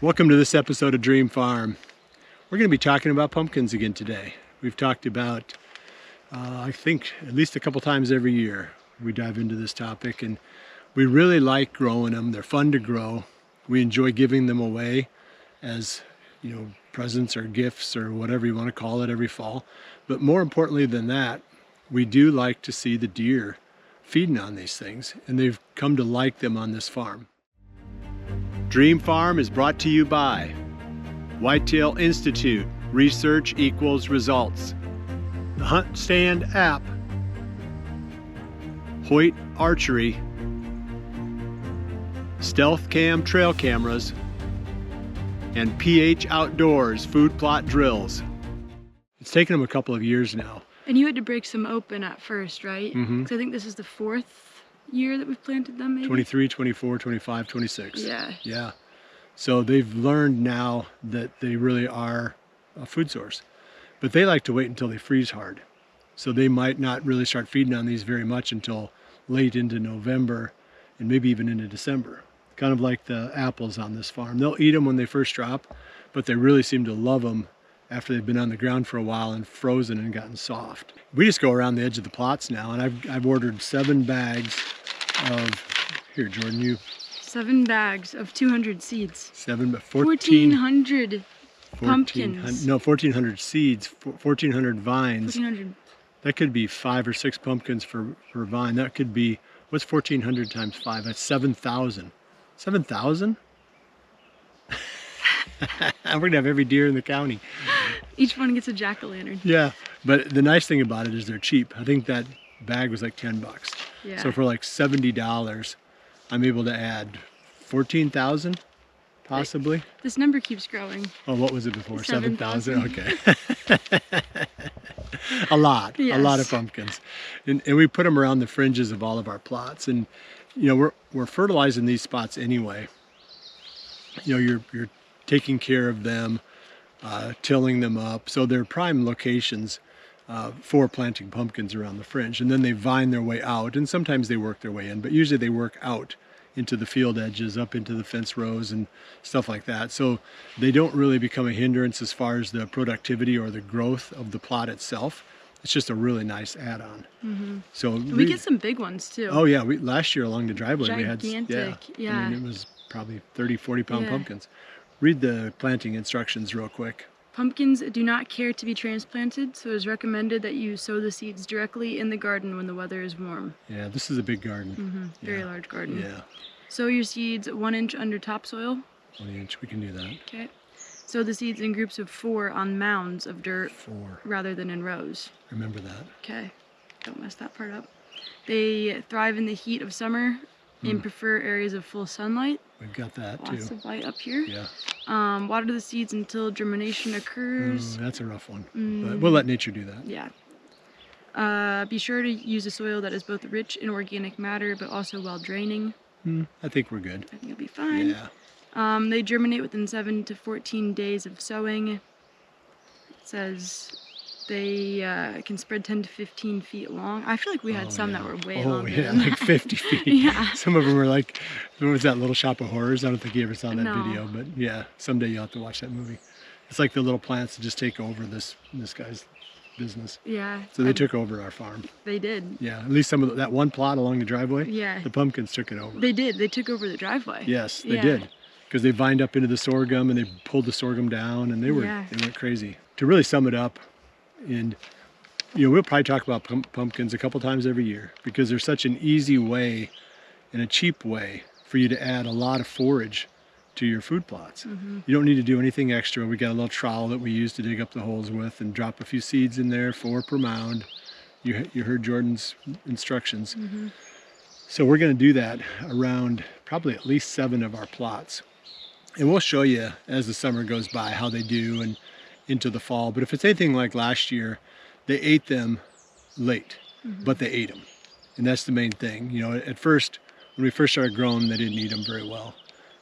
Welcome to this episode of Dream Farm. We're going to be talking about pumpkins again today. We've talked about, I think, at least a couple times every year we dive into this topic, and we really like growing them. They're fun to grow. We enjoy giving them away as, presents or gifts or whatever you want to call it every fall. But more importantly than that, we do like to see the deer feeding on these things, and they've come to like them on this farm. Dream Farm is brought to you by Whitetail Institute, research equals results. The Hunt Stand app, Hoyt Archery, Stealth Cam trail cameras, and PH Outdoors food plot drills. It's taken them a couple of years now. And you had to break some open at first, right? Mm-hmm. Because I think this is the 4th year that we've planted them, maybe? 23, 24, 25, 26. Yeah. Yeah. So they've learned now that they really are a food source. But they like to wait until they freeze hard. So they might not really start feeding on these very much until late into November and maybe even into December. Kind of like the apples on this farm. They'll eat them when they first drop, but they really seem to love them after they've been on the ground for a while and frozen and gotten soft. We just go around the edge of the plots now, and I've ordered 7 bags of, here Jordan, 7 bags of 200 seeds. 1,400 pumpkins. No, 1,400 seeds, 1,400 vines. 1,400. That could be 5 or 6 pumpkins per vine. That could be, what's 1,400 times 5? That's 7,000. 7,000? We're gonna have every deer in the county. Each one gets a jack-o'-lantern. Yeah, but the nice thing about it is they're cheap. I think that bag was like 10 bucks. Yeah. So for like $70, I'm able to add 14,000 possibly. This number keeps growing. Oh, what was it before? 7,000. Okay. A lot, Yes. A lot of pumpkins. And we put them around the fringes of all of our plots. And, we're fertilizing these spots anyway. You're taking care of them, tilling them up. So they're prime locations for planting pumpkins around the fringe. And then they vine their way out, and sometimes they work their way in, but usually they work out into the field edges, up into the fence rows and stuff like that. So they don't really become a hindrance as far as the productivity or the growth of the plot itself. It's just a really nice add-on. Mm-hmm. So we get some big ones too. Oh yeah, last year along the driveway Gigantic, we had, yeah. I mean, it was probably 30, 40 pound Yeah. pumpkins. Read the planting instructions real quick. Pumpkins do not care to be transplanted, so it is recommended that you sow the seeds directly in the garden when the weather is warm. Yeah, this is a big garden. Mm-hmm. Very Yeah. large garden. Yeah, Sow your seeds 1 inch under topsoil. 1 inch, we can do that. Okay. Sow the seeds in groups of 4 on mounds of dirt 4, rather than in rows. remember that. Okay. Don't mess that part up. They thrive in the heat of summer and prefer areas of full sunlight. We've got that Lots too. of light up here. Yeah. Water the seeds until germination occurs. That's a rough one, but we'll let nature do that. Yeah. Be sure to use a soil that is both rich in organic matter but also well draining. I think we're good. I think it'll be fine. Yeah. They germinate within 7 to 14 days of sowing. It says they can spread 10 to 15 feet long. I feel like we had some that were way longer than like that. 50 feet. Yeah. Some of them were like, what was that, Little Shop of Horrors? I don't think you ever saw that No. video, but yeah, someday you'll have to watch that movie. It's like the little plants that just take over this guy's business. Yeah. So they took over our farm. They did. Yeah, at least some of that one plot along the driveway. Yeah. The pumpkins took it over. They did. They took over the driveway. Yes, they Yeah. did. Because they vined up into the sorghum and they pulled the sorghum down, and they went crazy. To really sum it up, and we'll probably talk about pumpkins a couple times every year because they're such an easy way and a cheap way for you to add a lot of forage to your food plots. You don't need to do anything extra. We got a little trowel that we use to dig up the holes with and drop a few seeds in there, 4 per mound. You heard Jordan's instructions. So we're going to do that around probably at least 7 of our plots. And we'll show you as the summer goes by how they do and into the fall. But if it's anything like last year, they ate them late, but they ate them. And that's the main thing. At first, when we first started growing, they didn't eat them very well.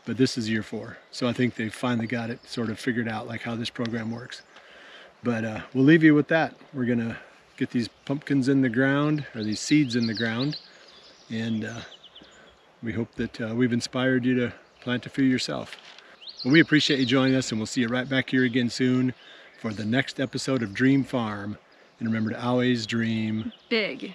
But this is year 4. So I think they finally got it sort of figured out, like how this program works. But we'll leave you with that. We're going to get these pumpkins in the ground, or these seeds in the ground. And we hope that we've inspired you to plant a few yourself. Well, we appreciate you joining us, and we'll see you right back here again soon for the next episode of Dream Farm. And remember to always dream big.